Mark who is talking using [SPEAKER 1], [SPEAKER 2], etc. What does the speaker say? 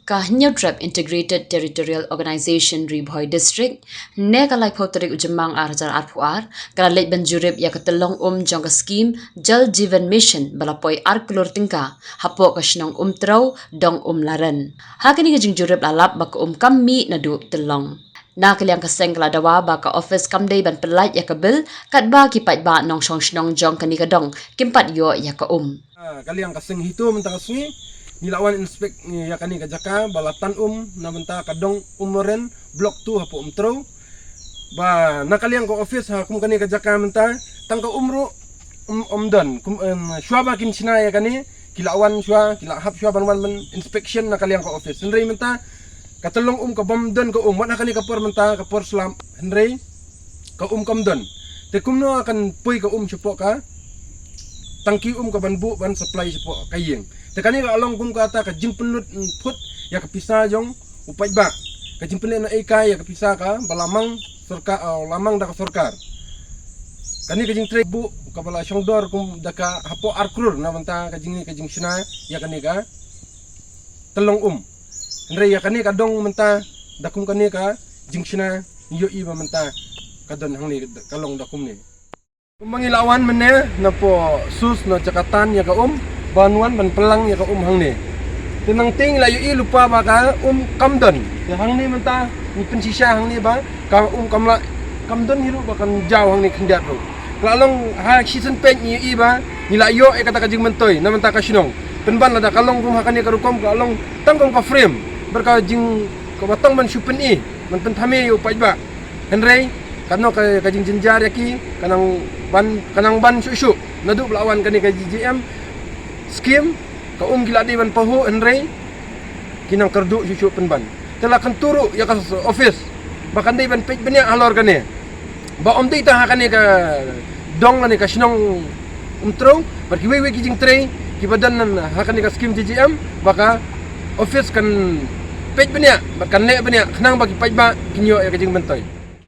[SPEAKER 1] ka Trap Integrated Territorial Organization Ribhoy District ne ka lai photorik ujamang arjar arpuar ka leit banjurib ya katelong jong ka scheme Jal Jeevan Mission balapoi arkulur tingka hapo ka shnong trau dong laran hakini ka jingjurib lalap baka kammi na du telong na kaliang kaseng kaladawa baka office kamday ban pelait ya kabil kat ba kipat ba nong shnong jong kani ka dong kimpat yo ya ka
[SPEAKER 2] kaliang kaseng hitu mentang sungi nilawan inspek ni yakani ka jaka balatan na menta kadong umoren blok 2 hapo trau ba nakaliang ko office ha kum kani ka jaka menta tangka umru omdan shwa ba kin sina yakani kilawan shwa kila hap shwa ban inspection nakaliang ko office henry menta katulong ka bomdon ko wat nakani ka por menta ka por slam henry ka kamdon te kumno akan puy ka supo ka tangki ka banbu ban supply supo kayeng tekani ka along kum kata ka jingpenut put ya ka pisa jong upai ba ka jingpenut na ikai ya ka pisa ka balamang sarkar lamang da ka sarkar kani ka jing tre bu ka bala syongdor kum da ka hapo arkrur na manta ka jing sina ya kani ka telong andre ya kani ka dong menta da kum kani ka jing sina yo i ba menta ka don hang ni kalong da kum ni Kumangilawan mene na po sus na Jakatan ya ka banuan ban pelang ya ka hang ni. Tinang ting layu i lupa ba ka kamdon. Ya hang ni menta ni pensisya hang ni ba ka kamdon hiru ba kan jaw hang ni kendat ro. Kalong ha season page ni i ba ni layo e kata kajing mentoy na menta ka sinong. Penban lada kalong kum hakani ka rukom kalong tangkong ka frame berka jing ka batang man supen i man pentame yo pa ba. Henry kano ka jing jenjar yaki kanang ban susu nadu lawan kani ka GGM scheme ka gila di ban pahu Henry kinang kerdu susu penban telah kan turu ya ka office bakan dai ban page banya alor kani ba di ta kani ka dong kani ka sinong umtro berkiwi kijing tray kibadan nan hakani ka scheme GGM baka office kan page banya bakan ne banya kenang bagi page ba kinyo ya kajing mentoy